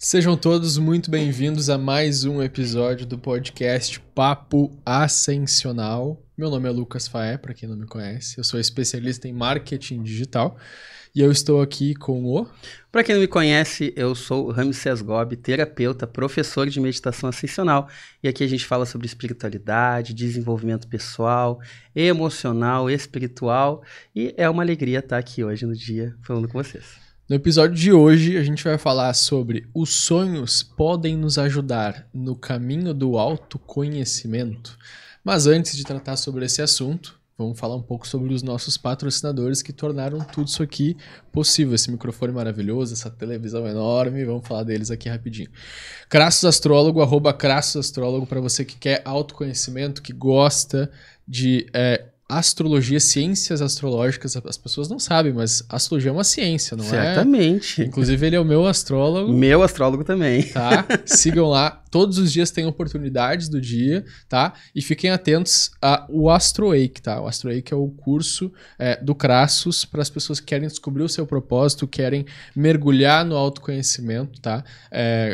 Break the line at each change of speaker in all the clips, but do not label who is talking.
Sejam todos muito bem-vindos a mais um episódio do podcast Papo Ascensional. Meu nome é Lucas Faé, para quem não me conhece. Eu sou especialista em marketing digital e eu estou aqui com o...
Para quem não me conhece, eu sou o Ramsés Gobi, terapeuta, professor de meditação ascensional. E aqui a gente fala sobre espiritualidade, desenvolvimento pessoal, emocional, espiritual. E é uma alegria estar aqui hoje no dia falando com vocês.
No episódio de hoje, a gente vai falar sobre os sonhos podem nos ajudar no caminho do autoconhecimento. Mas antes de tratar sobre esse assunto, vamos falar um pouco sobre os nossos patrocinadores que tornaram tudo isso aqui possível. Esse microfone maravilhoso, essa televisão enorme, vamos falar deles aqui rapidinho. Crassus Astrólogo, @CrassusAstrólogo, para você que quer autoconhecimento, que gosta de... astrologia, ciências astrológicas, as pessoas não sabem, mas astrologia é uma ciência, não é?
Certamente.
Inclusive, ele é o meu astrólogo.
Meu astrólogo também.
Tá? Sigam lá. Todos os dias tem oportunidades do dia, tá? E fiquem atentos ao AstroWake, tá? O AstroWake é o curso do Crassus para as pessoas que querem descobrir o seu propósito, querem mergulhar no autoconhecimento, tá?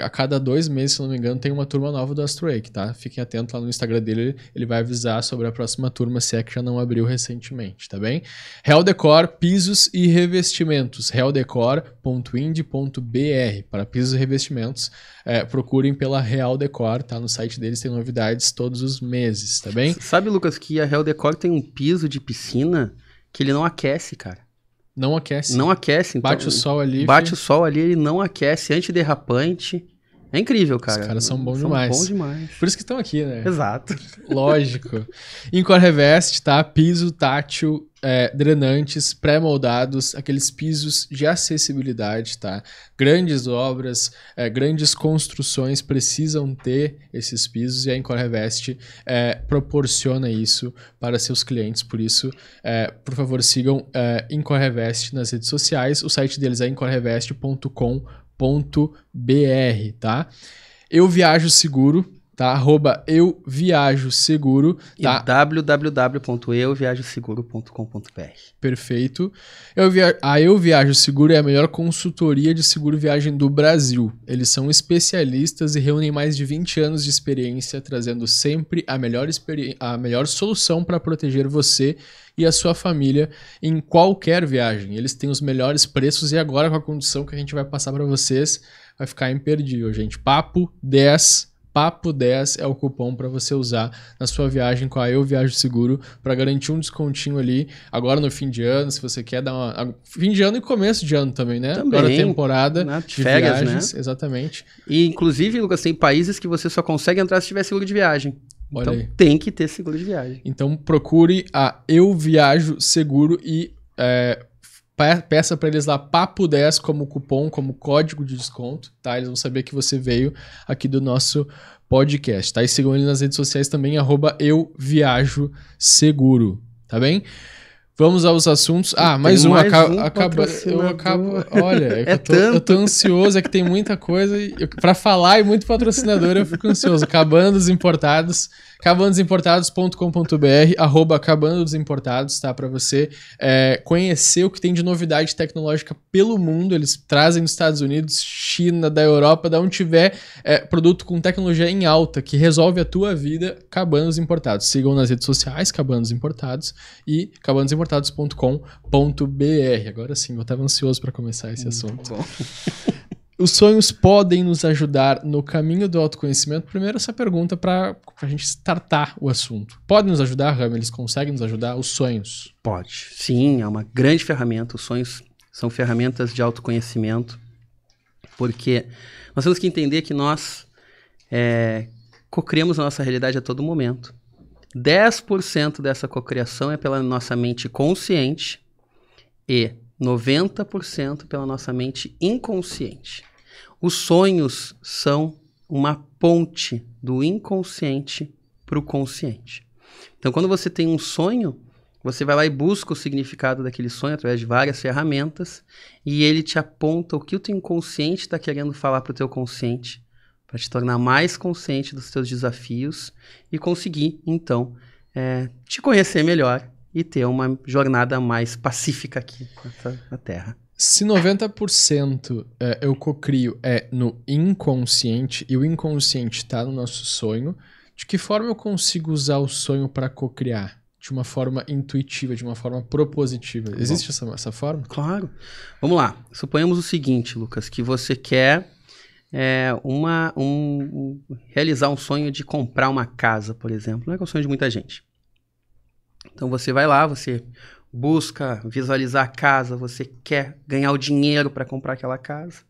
A cada 2 meses, se não me engano, tem uma turma nova do AstroWake, tá? Fiquem atentos lá no Instagram dele, ele vai avisar sobre a próxima turma, se é que já não abriu recentemente, tá bem? Real Decor, pisos e revestimentos. realdecor.ind.br para pisos e revestimentos. Procurem pela Real Decor, tá? No site deles tem novidades todos os meses, tá bem?
Sabe, Lucas, que a Real Decor tem um piso de piscina que ele não aquece, cara.
Não aquece.
Não aquece. Então,
bate o sol ali.
Bate o sol ali, ele não aquece, antiderrapante. É incrível, cara.
Os caras são bons demais.
São bons demais.
Por isso que estão aqui, né?
Exato.
Lógico. Incor Reveste, tá? Piso tátil, drenantes, pré-moldados, aqueles pisos de acessibilidade, tá? Grandes obras, grandes construções precisam ter esses pisos e a Incor Reveste proporciona isso para seus clientes. Por isso, por favor, sigam Incor Reveste nas redes sociais. O site deles é incorreveste.com.br, tá? Eu Viajo Seguro, tá? @euviajoseguro, tá?
E www.euviajoseguro.com.br.
Perfeito. A Eu Viajo Seguro é a melhor consultoria de seguro viagem do Brasil. Eles são especialistas e reúnem mais de 20 anos de experiência, trazendo sempre a melhor solução para proteger você e a sua família em qualquer viagem. Eles têm os melhores preços e agora com a condição que a gente vai passar para vocês, vai ficar imperdível, gente. Papo 10 é o cupom para você usar na sua viagem com a Eu Viajo Seguro para garantir um descontinho ali agora no fim de ano, se você quer dar uma... Fim de ano e começo de ano também, né?
Também,
agora temporada
de férias,
viagens,
né?
Exatamente.
E inclusive, Lucas, tem países que você só consegue entrar se tiver seguro de viagem.
Olha
Então
aí.
tem que ter seguro de viagem.
Então procure a Eu Viajo Seguro e peça para eles lá Papo 10 como cupom, como código de desconto, tá? Eles vão saber que você veio aqui do nosso podcast, tá? E sigam ele nas redes sociais também, @euviajoseguro, tá bem? Vamos aos assuntos. Mais um. Olha, eu tô ansioso, é que tem muita coisa pra falar e muito patrocinador, eu fico ansioso. Cabana dos Importados, cabanadosimportados.com.br, @cabanadosimportados, tá? Pra você conhecer o que tem de novidade tecnológica pelo mundo. Eles trazem dos Estados Unidos, China, da Europa, da onde tiver produto com tecnologia em alta, que resolve a tua vida. Cabana dos Importados. Sigam nas redes sociais, Cabana dos Importados e cabanadosimportados.com.br. Agora sim, eu estava ansioso para começar esse assunto.
Bom.
Os sonhos podem nos ajudar no caminho do autoconhecimento? Primeiro, essa pergunta para a gente startar o assunto. Podem nos ajudar, Ram? Eles conseguem nos ajudar? Os sonhos?
Pode. Sim, é uma grande ferramenta. Os sonhos são ferramentas de autoconhecimento, porque nós temos que entender que nós cocriamos a nossa realidade a todo momento. 10% dessa cocriação é pela nossa mente consciente e 90% pela nossa mente inconsciente. Os sonhos são uma ponte do inconsciente para o consciente. Então, quando você tem um sonho, você vai lá e busca o significado daquele sonho através de várias ferramentas e ele te aponta o que o teu inconsciente está querendo falar para o teu consciente, para te tornar mais consciente dos teus desafios e conseguir, então, te conhecer melhor e ter uma jornada mais pacífica aqui na Terra.
Se 90% eu cocrio no inconsciente e o inconsciente está no nosso sonho, de que forma eu consigo usar o sonho para cocriar? De uma forma intuitiva, de uma forma propositiva. Existe essa forma?
Claro. Vamos lá. Suponhamos o seguinte, Lucas, que você quer realizar um sonho de comprar uma casa, por exemplo. Não é que é o sonho de muita gente. Então você vai lá, você busca visualizar a casa, você quer ganhar o dinheiro para comprar aquela casa.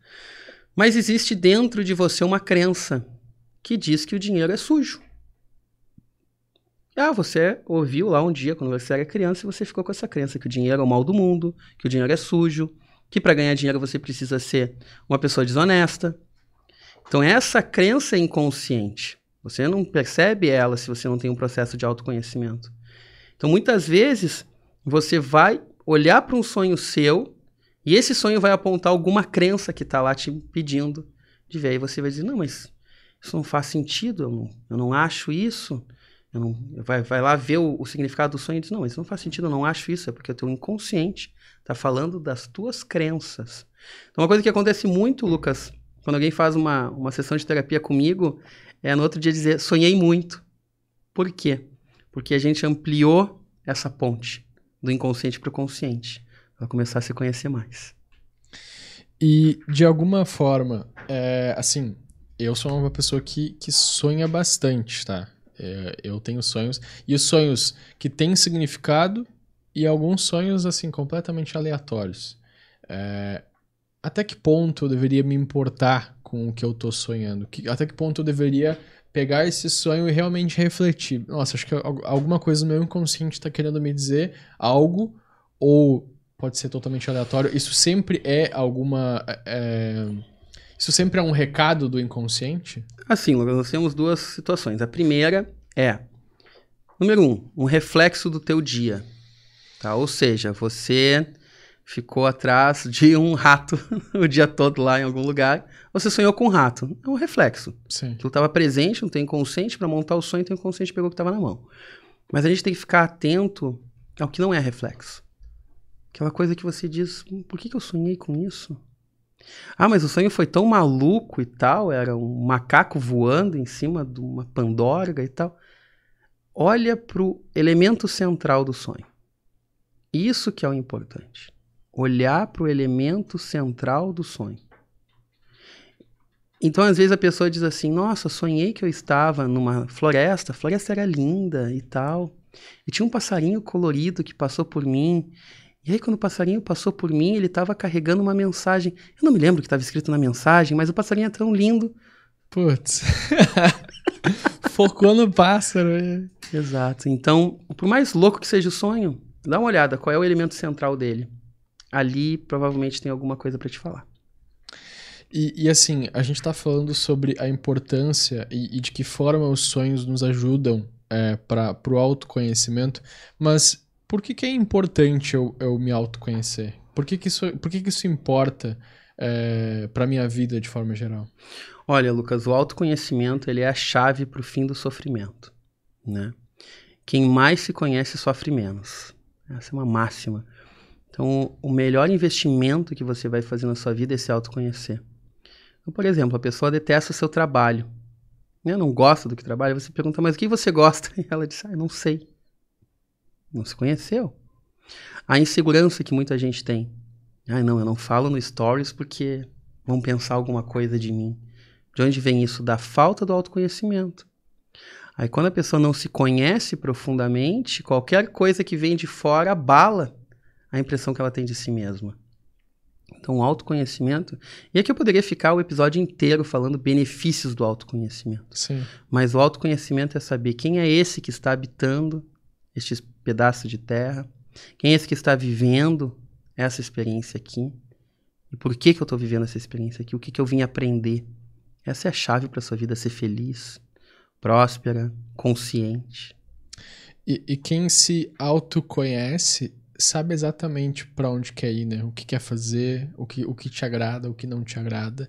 Mas existe dentro de você uma crença que diz que o dinheiro é sujo. Você ouviu lá um dia, quando você era criança, e você ficou com essa crença que o dinheiro é o mal do mundo, que o dinheiro é sujo, que para ganhar dinheiro você precisa ser uma pessoa desonesta. Então essa crença é inconsciente. Você não percebe ela se você não tem um processo de autoconhecimento. Então muitas vezes você vai olhar para um sonho seu e esse sonho vai apontar alguma crença que está lá te pedindo de ver. Aí você vai dizer, não, mas isso não faz sentido, eu não acho isso. Vai lá ver o significado do sonho e diz, não, mas isso não faz sentido, eu não acho isso, é porque o teu inconsciente está falando das tuas crenças. Então uma coisa que acontece muito, Lucas, quando alguém faz uma sessão de terapia comigo, é no outro dia dizer, sonhei muito. Por quê? Porque a gente ampliou essa ponte do inconsciente para o consciente, para começar a se conhecer mais.
E, de alguma forma, assim, eu sou uma pessoa que sonha bastante, tá? Eu tenho sonhos, e os sonhos que têm significado e alguns sonhos, assim, completamente aleatórios. Até que ponto eu deveria me importar com o que eu tô sonhando? Até que ponto eu deveria pegar esse sonho e realmente refletir? Nossa, acho que alguma coisa no meu inconsciente tá querendo me dizer algo, ou pode ser totalmente aleatório. Isso sempre é Isso sempre é um recado do inconsciente?
Assim, Lucas, nós temos duas situações. A primeira é, número 1, um reflexo do teu dia. Tá? Ou seja, você ficou atrás de um rato o dia todo lá em algum lugar, você sonhou com um rato. É um reflexo.
Sim.
Aquilo estava presente no teu inconsciente, para montar o sonho, o teu inconsciente pegou o que estava na mão. Mas a gente tem que ficar atento ao que não é reflexo. Aquela coisa que você diz, por que eu sonhei com isso? Mas o sonho foi tão maluco e tal, era um macaco voando em cima de uma pandorga e tal. Olha para o elemento central do sonho. Isso que é o importante. Olhar para o elemento central do sonho. Então, às vezes a pessoa diz assim, nossa, sonhei que eu estava numa floresta, a floresta era linda e tal, e tinha um passarinho colorido que passou por mim, e aí quando o passarinho passou por mim, ele estava carregando uma mensagem. Eu não me lembro o que estava escrito na mensagem, mas o passarinho é tão lindo.
Putz. Focou no pássaro.
Exato. Então, por mais louco que seja o sonho, dá uma olhada, qual é o elemento central dele. Ali, provavelmente, tem alguma coisa para te falar.
E assim, a gente tá falando sobre a importância e de que forma os sonhos nos ajudam para o autoconhecimento, mas por que é importante eu me autoconhecer? Por que isso importa para minha vida de forma geral?
Olha, Lucas, o autoconhecimento ele é a chave para o fim do sofrimento, né? Quem mais se conhece sofre menos. Essa é uma máxima. Então, o melhor investimento que você vai fazer na sua vida é se autoconhecer. Então, por exemplo, a pessoa detesta o seu trabalho, né? Não gosta do que trabalha, você pergunta, mas o que você gosta? E ela diz, eu não sei. Não se conheceu. A insegurança que muita gente tem. Não, eu não falo no stories porque vão pensar alguma coisa de mim. De onde vem isso? Da falta do autoconhecimento. Aí quando a pessoa não se conhece profundamente, qualquer coisa que vem de fora abala a impressão que ela tem de si mesma. Então o autoconhecimento... E aqui eu poderia ficar o episódio inteiro falando benefícios do autoconhecimento.
Sim.
Mas o autoconhecimento é saber quem é esse que está habitando este pedaço de terra, quem é esse que está vivendo essa experiência aqui, e por que eu estou vivendo essa experiência aqui, o que eu vim aprender. Essa é a chave para a sua vida ser feliz, próspera, consciente.
E quem se autoconhece sabe exatamente para onde quer ir, né? O que quer fazer, o que te agrada, o que não te agrada.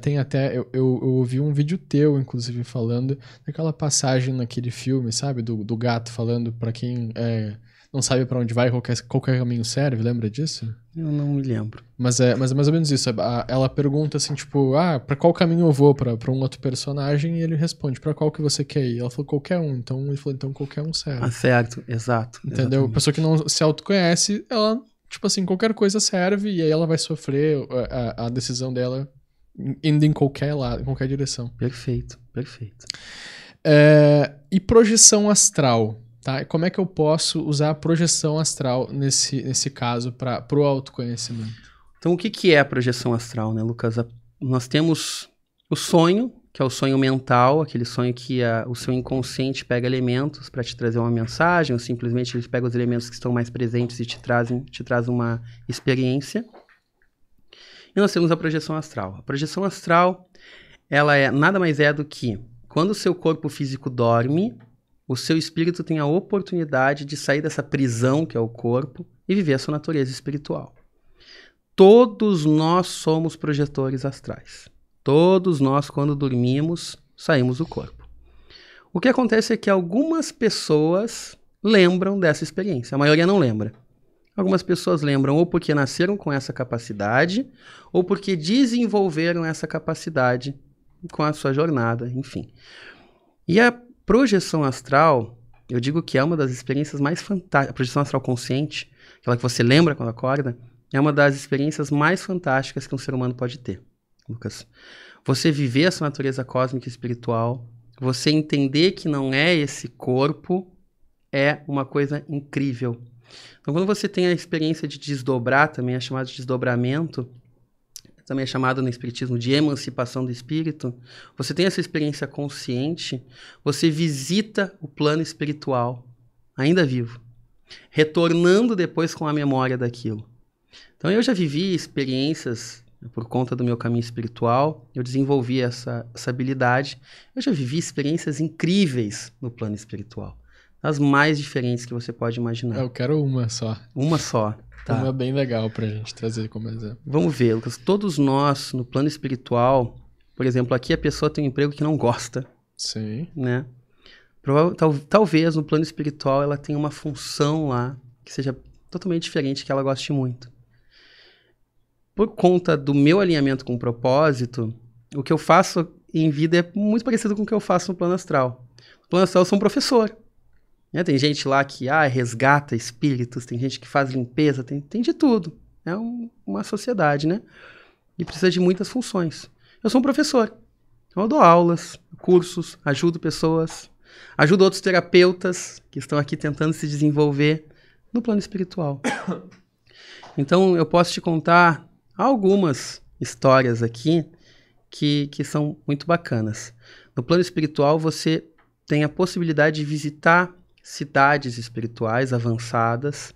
Tem até... Eu ouvi um vídeo teu, inclusive, falando daquela passagem naquele filme, sabe? Do gato falando para quem não sabe pra onde vai, qualquer caminho serve, lembra disso?
Eu não me lembro.
Mas é mais ou menos isso. Ela pergunta assim, tipo, pra qual caminho eu vou pra um outro personagem? E ele responde, pra qual que você quer ir? Ela falou, qualquer um. Então ele falou, então qualquer um serve.
Ah, certo, exato.
Entendeu?
Exatamente.
A pessoa que não se autoconhece, ela, tipo assim, qualquer coisa serve e aí ela vai sofrer a decisão dela indo em qualquer lado, em qualquer direção.
Perfeito, perfeito.
E projeção astral? Tá? Como é que eu posso usar a projeção astral nesse caso pro autoconhecimento?
Então, o que é a projeção astral, né, Lucas? Nós temos o sonho, que é o sonho mental, aquele sonho que o seu inconsciente pega elementos para te trazer uma mensagem, ou simplesmente ele pega os elementos que estão mais presentes e te traz uma experiência. E nós temos a projeção astral. A projeção astral, ela nada mais é do que quando o seu corpo físico dorme, o seu espírito tem a oportunidade de sair dessa prisão que é o corpo e viver a sua natureza espiritual. Todos nós somos projetores astrais. Todos nós, quando dormimos, saímos do corpo. O que acontece é que algumas pessoas lembram dessa experiência. A maioria não lembra. Algumas pessoas lembram ou porque nasceram com essa capacidade ou porque desenvolveram essa capacidade com a sua jornada, enfim. E a projeção astral, eu digo que é uma das experiências mais fantásticas. A projeção astral consciente, aquela que você lembra quando acorda, é uma das experiências mais fantásticas que um ser humano pode ter, Lucas. Você viver a sua natureza cósmica e espiritual, você entender que não é esse corpo, é uma coisa incrível. Então, quando você tem a experiência de desdobrar, também é chamado de desdobramento, também é chamado no espiritismo de emancipação do espírito, você tem essa experiência consciente, você visita o plano espiritual, ainda vivo, retornando depois com a memória daquilo. Então eu já vivi experiências, por conta do meu caminho espiritual, eu desenvolvi essa habilidade, eu já vivi experiências incríveis no plano espiritual, as mais diferentes que você pode imaginar.
Eu quero uma só.
Uma só. Tá.
Uma bem legal pra gente trazer como exemplo.
Vamos ver, Lucas. Todos nós, no plano espiritual, por exemplo, aqui a pessoa tem um emprego que não gosta.
Sim.
Né? Talvez no plano espiritual ela tenha uma função lá que seja totalmente diferente, que ela goste muito. Por conta do meu alinhamento com o propósito, o que eu faço em vida é muito parecido com o que eu faço no plano astral. No plano astral eu sou um professor. Né? Tem gente lá que resgata espíritos, tem gente que faz limpeza, tem de tudo. É uma sociedade, né? E precisa de muitas funções. Eu sou um professor. Então eu dou aulas, cursos, ajudo pessoas, ajudo outros terapeutas que estão aqui tentando se desenvolver no plano espiritual. Então eu posso te contar algumas histórias aqui que são muito bacanas. No plano espiritual você tem a possibilidade de visitar cidades espirituais avançadas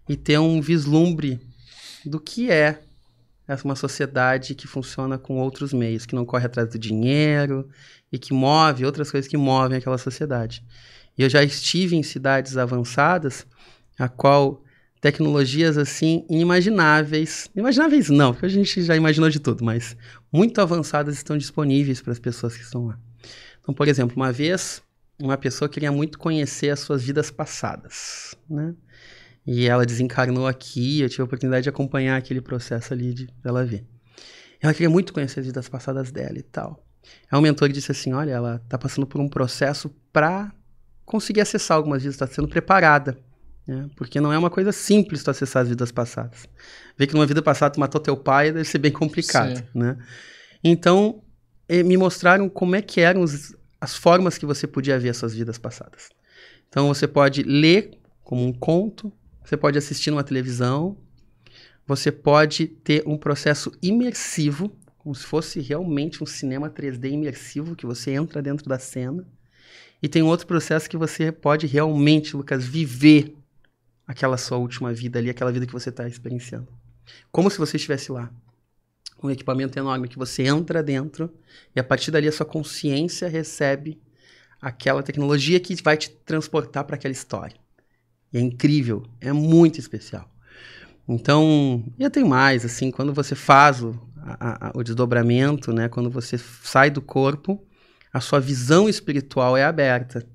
e ter um vislumbre do que é uma sociedade que funciona com outros meios, que não corre atrás do dinheiro e que move outras coisas que movem aquela sociedade. E eu já estive em cidades avançadas, a qual tecnologias assim inimagináveis não, porque a gente já imaginou de tudo, mas muito avançadas estão disponíveis para as pessoas que estão lá. Então, por exemplo, uma vez uma pessoa queria muito conhecer as suas vidas passadas, né? E ela desencarnou aqui, eu tive a oportunidade de acompanhar aquele processo ali de ela ver. Ela queria muito conhecer as vidas passadas dela e tal. Aí o mentor disse assim, olha, ela está passando por um processo para conseguir acessar algumas vidas, está sendo preparada, né? Porque não é uma coisa simples tu acessar as vidas passadas. Ver que numa vida passada tu matou teu pai deve ser bem complicado, né? Então, me mostraram como é que eram as formas que você podia ver as suas vidas passadas. Então você pode ler como um conto, você pode assistir numa televisão, você pode ter um processo imersivo, como se fosse realmente um cinema 3D imersivo, que você entra dentro da cena, e tem um outro processo que você pode realmente, Lucas, viver aquela sua última vida ali, aquela vida que você está experienciando. Como se você estivesse lá. Um equipamento enorme que você entra dentro e a partir dali a sua consciência recebe aquela tecnologia que vai te transportar para aquela história. E é incrível, é muito especial. Então, e tem mais, assim, quando você faz o desdobramento, né, quando você sai do corpo, a sua visão espiritual é aberta.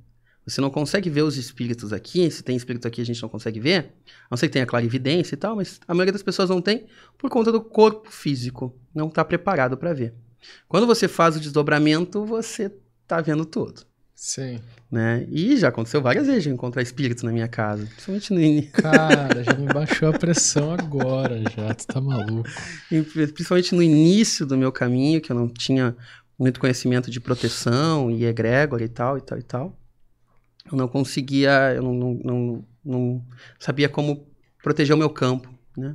Você não consegue ver os espíritos aqui, se tem espírito aqui a gente não consegue ver, a não ser que tenha clarividência e tal, mas a maioria das pessoas não tem por conta do corpo físico, não está preparado para ver. Quando você faz o desdobramento, você tá vendo tudo.
Sim.
Né? E já aconteceu várias vezes de eu encontrar espíritos na minha casa, principalmente no início.
Cara, já me baixou a pressão agora, já, tu tá maluco.
Principalmente no início do meu caminho, que eu não tinha muito conhecimento de proteção e egrégora e tal, e tal, e tal. Eu não conseguia, eu não sabia como proteger o meu campo, né?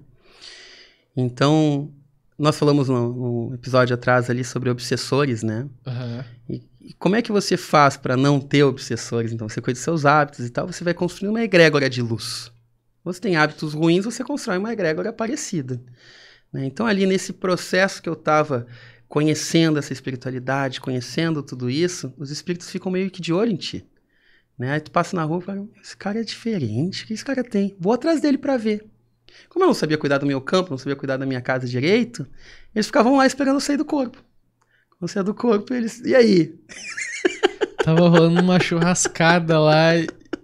Então, nós falamos num episódio atrás ali sobre obsessores, né?
Uhum.
E como é que você faz para não ter obsessores? Então, você cuida dos seus hábitos e tal, você vai construir uma egrégora de luz. Você tem hábitos ruins, você constrói uma egrégora parecida. Né? Então, ali nesse processo que eu estava conhecendo essa espiritualidade, conhecendo tudo isso, os espíritos ficam meio que de olho em ti. Né? Aí tu passa na rua e fala, esse cara é diferente, o que esse cara tem? Vou atrás dele para ver. Como eu não sabia cuidar do meu campo, não sabia cuidar da minha casa direito, eles ficavam lá esperando eu sair do corpo. Quando eu saia do corpo, eles... E aí?
Tava rolando uma churrascada lá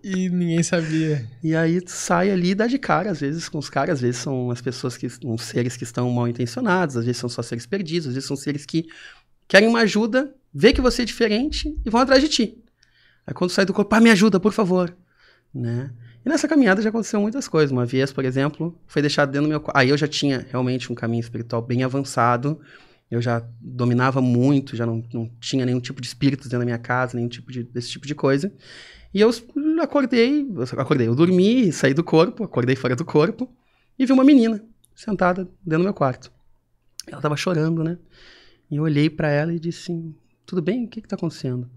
e ninguém sabia.
E aí tu sai ali e dá de cara, às vezes, com os caras. Às vezes são as pessoas, uns seres que estão mal intencionados, às vezes são só seres perdidos, às vezes são seres que querem uma ajuda, vê que você é diferente e vão atrás de ti. Aí quando sai do corpo, me ajuda, por favor. Né? E nessa caminhada já aconteceu muitas coisas. Uma vez, por exemplo, foi deixado dentro do meu quarto. Aí eu já tinha realmente um caminho espiritual bem avançado. Eu já dominava muito, já não tinha nenhum tipo de espírito dentro da minha casa, nenhum tipo desse tipo de coisa. E eu eu dormi, saí do corpo, acordei fora do corpo e vi uma menina sentada dentro do meu quarto. Ela tava chorando, né? E eu olhei pra ela e disse assim, tudo bem? O que tá acontecendo?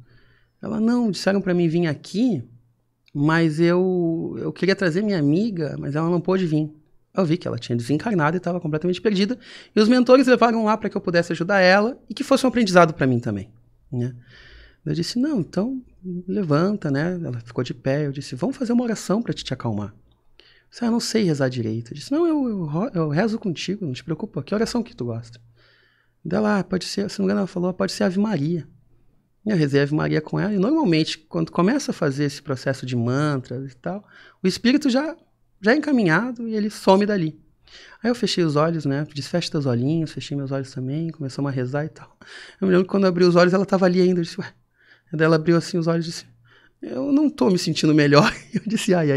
Ela, não, disseram pra mim vir aqui, mas eu queria trazer minha amiga, mas ela não pôde vir. Eu vi que ela tinha desencarnado e estava completamente perdida. E os mentores levaram lá para que eu pudesse ajudar ela e que fosse um aprendizado para mim também. Né? Eu disse, não, então levanta, né? Ela ficou de pé. Eu disse, vamos fazer uma oração para te acalmar. Eu disse, eu não sei rezar direito. Eu disse, não, eu rezo contigo, não te preocupa. Que oração que tu gosta? Dela, pode ser, se não me engano, ela falou, pode ser Ave Maria. Eu rezei Ave Maria com ela. E normalmente, quando começa a fazer esse processo de mantras e tal, o espírito já é encaminhado e ele some dali. Aí eu fechei os olhos, né? Disse, fecha teus olhinhos, fechei meus olhos também, começamos a rezar e tal. Eu me lembro que quando eu abri os olhos, ela estava ali ainda. Eu disse, ué. Daí ela abriu assim os olhos e disse, eu não tô me sentindo melhor. Eu disse, ai.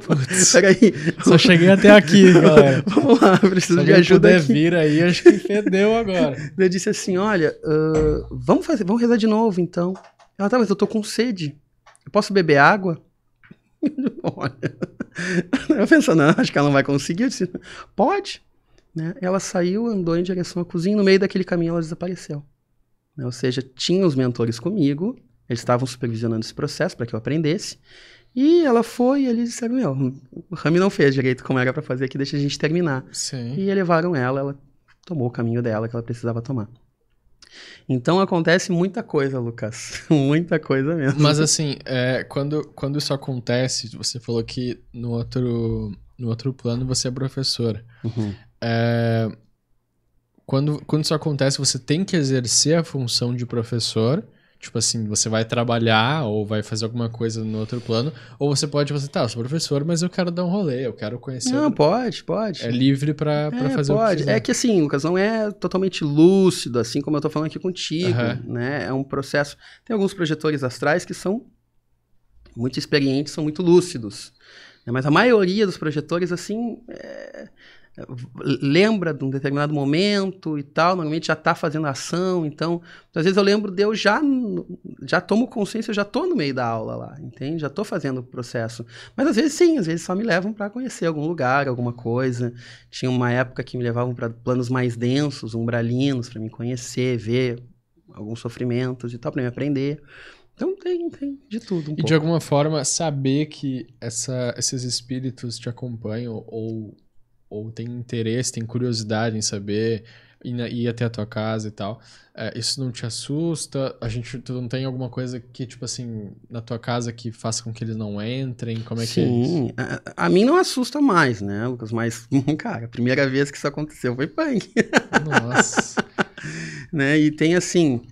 Putz,
peraí.
Só cheguei até aqui, galera.
Vamos lá, preciso de
Se
ajuda
alguém
aqui.
puder vir aí, acho que fedeu agora.
Eu disse assim, olha, vamos rezar de novo, então. Ela, tá, mas eu tô com sede. Eu posso beber água? Olha, eu pensando, não, acho que ela não vai conseguir. Eu disse, pode. Né? Ela saiu, andou em direção à cozinha, no meio daquele caminho ela desapareceu. Né? Ou seja, tinha os mentores comigo, eles estavam supervisionando esse processo para que eu aprendesse, e ela foi, e eles disseram, o Rami não fez direito como era para fazer aqui, deixa a gente terminar.
Sim.
E levaram ela tomou o caminho dela que ela precisava tomar. Então acontece muita coisa, Lucas. Muita coisa mesmo.
Mas assim, quando isso acontece, você falou que no outro plano você é professor.
Uhum.
Quando isso acontece, você tem que exercer a função de professor. Tipo assim, você vai trabalhar ou vai fazer alguma coisa no outro plano. Ou você pode, eu sou professor, mas eu quero dar um rolê, eu quero conhecer.
Não, pode.
É livre pra fazer o que quiser.
É que assim, Lucas, não é totalmente lúcido, assim como eu tô falando aqui contigo, né? É um processo... Tem alguns projetores astrais que são muito experientes, são muito lúcidos. Né? Mas a maioria dos projetores, assim... lembra de um determinado momento e tal, normalmente já está fazendo ação, então, às vezes eu lembro de eu já tomo consciência, eu já estou no meio da aula lá, entende? Já estou fazendo o processo. Mas às vezes sim, às vezes só me levam para conhecer algum lugar, alguma coisa. Tinha uma época que me levavam para planos mais densos, umbralinos, para me conhecer, ver alguns sofrimentos e tal, para me aprender. Então tem de tudo
E de alguma forma, saber que esses espíritos te acompanham ou tem interesse, tem curiosidade em saber ir até a tua casa e tal. Isso não te assusta? Tu não tem alguma coisa que, tipo assim, na tua casa que faça com que eles não entrem? Como é que é isso?
Sim, a mim não assusta mais, né, Lucas? Mas, cara, a primeira vez que isso aconteceu foi punk.
Nossa.
Né? E tem assim,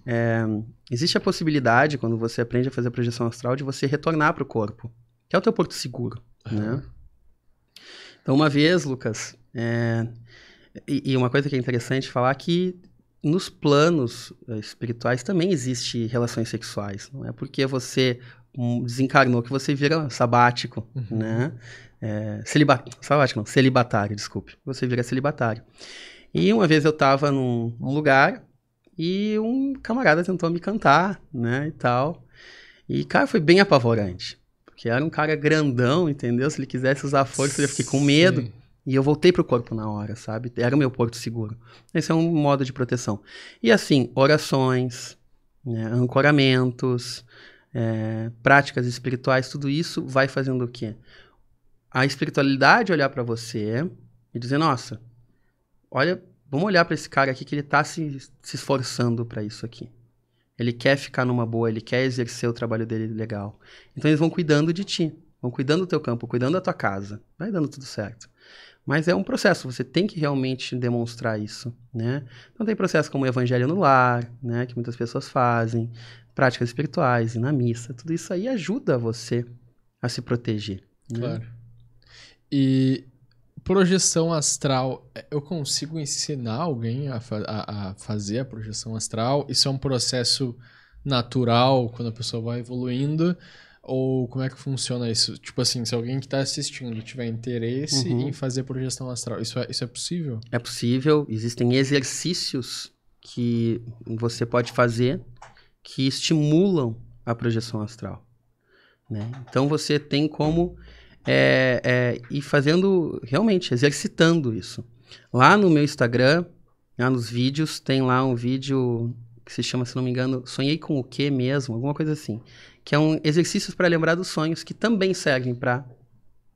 existe a possibilidade, quando você aprende a fazer a projeção astral, de você retornar para o corpo, que é o teu porto seguro, né? Então, uma vez, Lucas, e uma coisa que é interessante falar que nos planos espirituais também existe relações sexuais. Não é porque você desencarnou que você vira sabático, né? Sabático não, celibatário, desculpe. Você vira celibatário. E uma vez eu estava num lugar e um camarada tentou me cantar, né, e tal. E, cara, foi bem apavorante. Porque era um cara grandão, entendeu? Se ele quisesse usar força, eu fiquei com medo. Sim. E eu voltei pro corpo na hora, sabe? Era o meu porto seguro. Esse é um modo de proteção. E assim, orações, né, ancoramentos, práticas espirituais, tudo isso vai fazendo o quê? A espiritualidade olhar para você e dizer, nossa, olha, vamos olhar para esse cara aqui que ele tá se esforçando para isso aqui. Ele quer ficar numa boa, ele quer exercer o trabalho dele legal. Então eles vão cuidando de ti, vão cuidando do teu campo, cuidando da tua casa. Vai dando tudo certo. Mas é um processo, você tem que realmente demonstrar isso, né? Então tem processos como o evangelho no lar, né? Que muitas pessoas fazem, práticas espirituais, ir na missa, tudo isso aí ajuda você a se proteger.
Claro. Né? E projeção astral, eu consigo ensinar alguém a fazer a projeção astral? Isso é um processo natural quando a pessoa vai evoluindo? Ou como é que funciona isso? Tipo assim, se alguém que está assistindo tiver interesse em fazer projeção astral, isso é possível?
É possível. Existem exercícios que você pode fazer que estimulam a projeção astral, né? Então você tem como ir fazendo, realmente, exercitando isso. Lá no meu Instagram, lá nos vídeos, tem lá um vídeo que se chama, se não me engano, Sonhei com o Quê mesmo? Alguma coisa assim. Que é um exercícios para lembrar dos sonhos que também servem para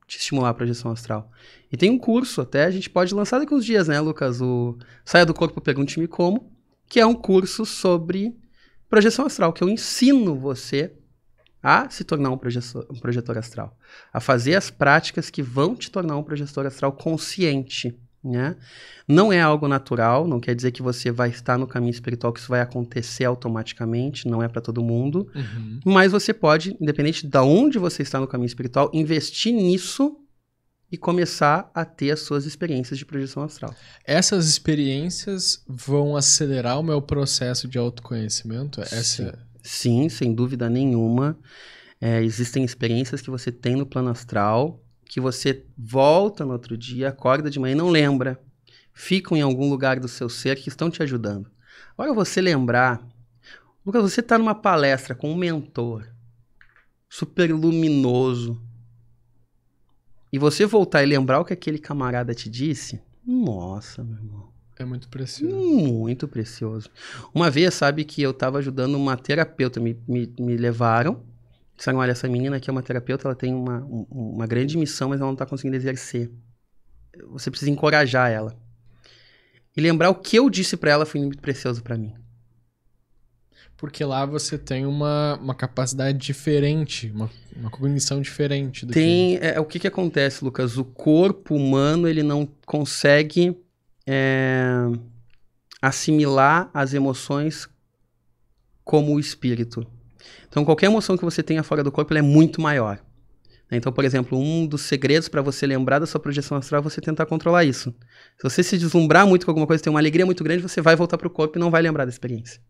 te estimular a projeção astral. E tem um curso, até a gente pode lançar daqui uns dias, né, Lucas? O Saia do Corpo, Pergunte-me Como, que é um curso sobre projeção astral, que eu ensino você a se tornar um projetor astral, a fazer as práticas que vão te tornar um projetor astral consciente, né? Não é algo natural, não quer dizer que você vai estar no caminho espiritual, que isso vai acontecer automaticamente, não é para todo mundo, mas você pode, independente de onde você está no caminho espiritual, investir nisso e começar a ter as suas experiências de projeção astral.
Essas experiências vão acelerar o meu processo de autoconhecimento?
Sim, sem dúvida nenhuma. Existem experiências que você tem no plano astral, que você volta no outro dia, acorda de manhã e não lembra. Ficam em algum lugar do seu ser que estão te ajudando. Agora você lembrar, Lucas, você está numa palestra com um mentor super luminoso e você voltar e lembrar o que aquele camarada te disse, nossa, meu irmão.
É muito precioso.
Muito precioso. Uma vez, sabe, que eu estava ajudando uma terapeuta, me levaram, disseram, olha, essa menina aqui é uma terapeuta, ela tem uma grande missão, mas ela não está conseguindo exercer. Você precisa encorajar ela. E lembrar o que eu disse para ela foi muito precioso para mim.
Porque lá você tem uma capacidade diferente, uma cognição diferente.
O que acontece, Lucas? O corpo humano, ele não consegue assimilar as emoções como o espírito. Então, qualquer emoção que você tenha fora do corpo, ela é muito maior. Então, por exemplo, um dos segredos para você lembrar da sua projeção astral é você tentar controlar isso. Se você se deslumbrar muito com alguma coisa, ter uma alegria muito grande, você vai voltar para o corpo e não vai lembrar da experiência.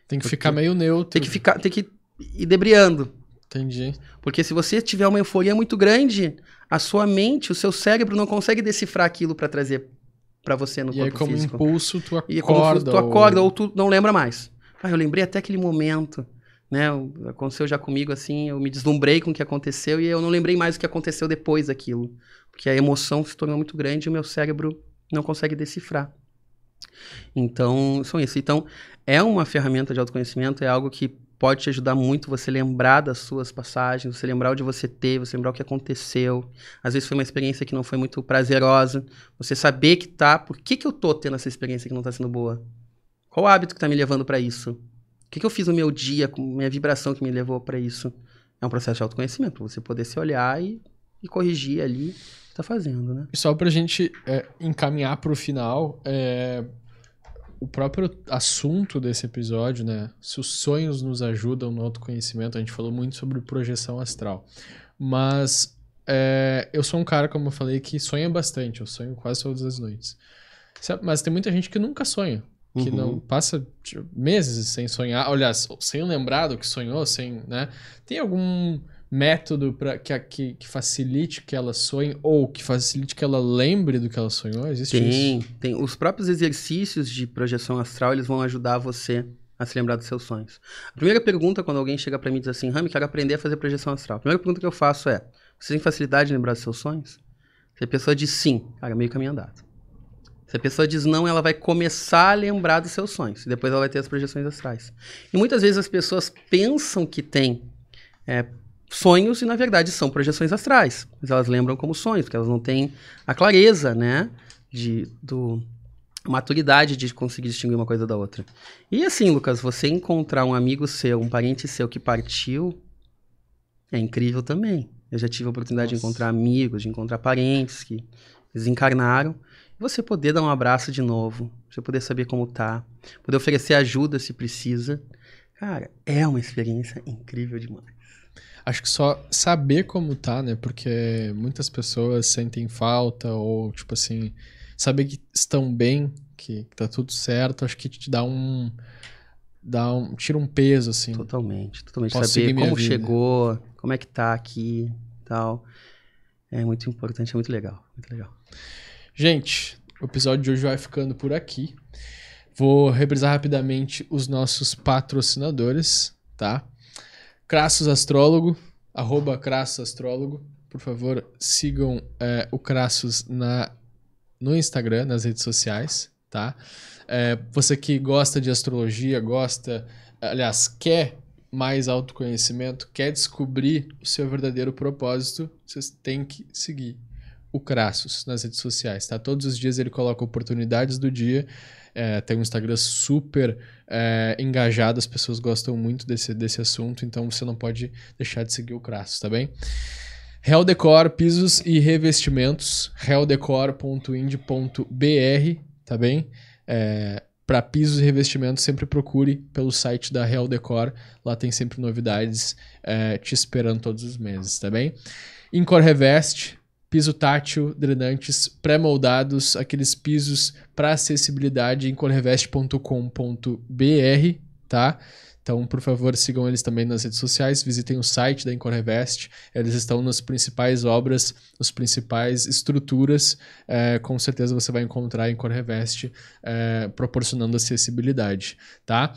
Tem que ficar meio neutro.
Tem que ir debriando.
Entendi.
Porque se você tiver uma euforia muito grande, a sua mente, o seu cérebro não consegue decifrar aquilo para trazer para você no corpo físico.
E aí, como impulso, tu acorda.
E como tu acorda ou tu não lembra mais. Eu lembrei até aquele momento, né? Aconteceu já comigo, assim, eu me deslumbrei com o que aconteceu e eu não lembrei mais o que aconteceu depois daquilo. Porque a emoção se tornou muito grande e o meu cérebro não consegue decifrar. Então, são isso. Então, é uma ferramenta de autoconhecimento, é algo que pode te ajudar muito você lembrar das suas passagens, você lembrar onde você teve, você lembrar o que aconteceu. Às vezes foi uma experiência que não foi muito prazerosa. Você saber que por que eu tô tendo essa experiência que não tá sendo boa? Qual o hábito que tá me levando para isso? O que eu fiz no meu dia, com minha vibração que me levou para isso? É um processo de autoconhecimento, você poder se olhar e corrigir ali o que tá fazendo, né?
E só pra gente encaminhar pro final, o próprio assunto desse episódio, né? Se os sonhos nos ajudam no autoconhecimento, a gente falou muito sobre projeção astral. Mas eu sou um cara, como eu falei, que sonha bastante. Eu sonho quase todas as noites. Mas tem muita gente que nunca sonha. Que não passa meses sem sonhar. Aliás, sem lembrar do que sonhou, né? Tem algum método que facilite que ela sonhe ou que facilite que ela lembre do que ela sonhou? Existe isso?
Tem. Os próprios exercícios de projeção astral, eles vão ajudar você a se lembrar dos seus sonhos. A primeira pergunta, quando alguém chega pra mim e diz assim, Rami, quero aprender a fazer projeção astral. A primeira pergunta que eu faço é, você tem facilidade de lembrar dos seus sonhos? Se a pessoa diz sim, cara, meio caminho andado. Se a pessoa diz não, ela vai começar a lembrar dos seus sonhos. E depois ela vai ter as projeções astrais. E muitas vezes as pessoas pensam que tem sonhos e, na verdade, são projeções astrais. Mas elas lembram como sonhos, porque elas não têm a clareza, né? Maturidade de conseguir distinguir uma coisa da outra. E assim, Lucas, você encontrar um amigo seu, um parente seu que partiu, é incrível também. Eu já tive a oportunidade de encontrar amigos, de encontrar parentes que desencarnaram. Você poder dar um abraço de novo, você poder saber como tá, poder oferecer ajuda se precisa. Cara, é uma experiência incrível demais.
Acho que só saber como tá, né? Porque muitas pessoas sentem falta ou, tipo assim, saber que estão bem, que tá tudo certo, acho que te tira um peso, assim.
Totalmente.
Posso
Saber como
vida.
chegou, como é que tá aqui e tal. É muito importante, é muito legal, muito legal.
Gente, o episódio de hoje vai ficando por aqui. Vou reprisar rapidamente os nossos patrocinadores, tá? Crassus Astrólogo, @CrassusAstrólogo. Por favor, sigam o Crassus no Instagram, nas redes sociais, tá? Você que gosta de astrologia, quer mais autoconhecimento, quer descobrir o seu verdadeiro propósito, vocês têm que seguir o Crassus nas redes sociais, tá? Todos os dias ele coloca oportunidades do dia, tem um Instagram super engajado, as pessoas gostam muito desse assunto, então você não pode deixar de seguir o Crassus, tá bem? Real Decor, pisos e revestimentos, realdecor.ind.br, tá bem? Para pisos e revestimentos, sempre procure pelo site da Real Decor, lá tem sempre novidades te esperando todos os meses, tá bem? Incor Reveste, piso tátil, drenantes, pré-moldados, aqueles pisos para acessibilidade em correveste.com.br, tá? Então, por favor, sigam eles também nas redes sociais, visitem o site da Incor Reveste, eles estão nas principais obras, nas principais estruturas, com certeza você vai encontrar a Incor Reveste proporcionando acessibilidade, tá?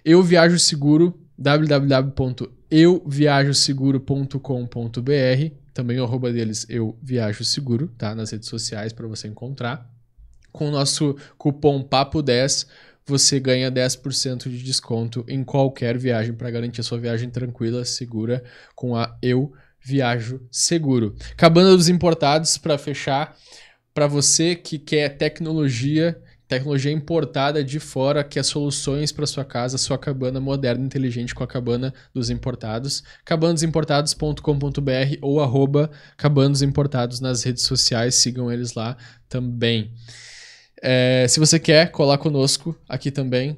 Eu Viajo Seguro, www.euviajoseguro.com.br, também o arroba deles, Eu Viajo Seguro, tá? Nas redes sociais para você encontrar. Com o nosso cupom PAPO10, você ganha 10% de desconto em qualquer viagem para garantir a sua viagem tranquila, segura, com a Eu Viajo Seguro. Cabana dos Importados, para fechar, para você que quer tecnologia importada de fora, quer soluções para sua casa, sua cabana moderna, inteligente com a Cabana dos Importados, cabanadosimportados.com.br ou @cabanadosimportados nas redes sociais, sigam eles lá também. Se você quer colar conosco aqui também,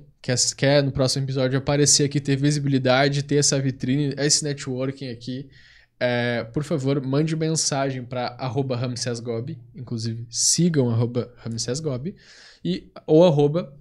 quer no próximo episódio aparecer aqui, ter visibilidade, ter essa vitrine, esse networking aqui, por favor, mande mensagem para @ramsesgobi, inclusive sigam @ramsesgobi, ou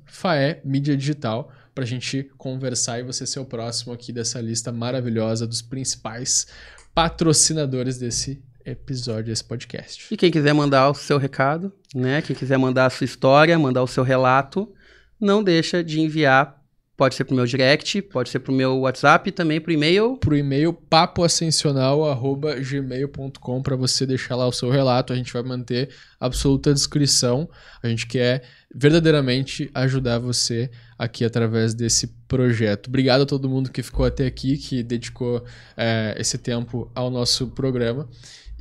@fae mídia digital, para a gente conversar e você ser o próximo aqui dessa lista maravilhosa dos principais patrocinadores desse episódio, desse podcast.
E quem quiser mandar o seu recado, né? Quem quiser mandar a sua história, mandar o seu relato, não deixa de enviar. Pode ser pro meu direct, pode ser pro meu WhatsApp, também pro e-mail.
Pro e-mail papoascensional@gmail.com para você deixar lá o seu relato. A gente vai manter absoluta discrição. A gente quer verdadeiramente ajudar você aqui através desse projeto. Obrigado a todo mundo que ficou até aqui, que dedicou esse tempo ao nosso programa.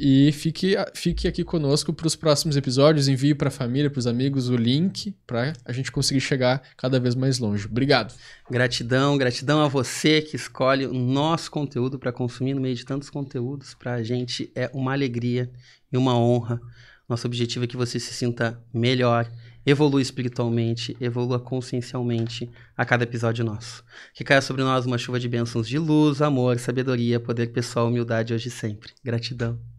E fique aqui conosco para os próximos episódios. Envie para a família, para os amigos o link para a gente conseguir chegar cada vez mais longe. Obrigado.
Gratidão a você que escolhe o nosso conteúdo para consumir no meio de tantos conteúdos. Para a gente é uma alegria e uma honra. Nosso objetivo é que você se sinta melhor, evolua espiritualmente, evolua consciencialmente a cada episódio nosso. Que caia sobre nós uma chuva de bênçãos de luz, amor, sabedoria, poder pessoal, humildade hoje e sempre. Gratidão.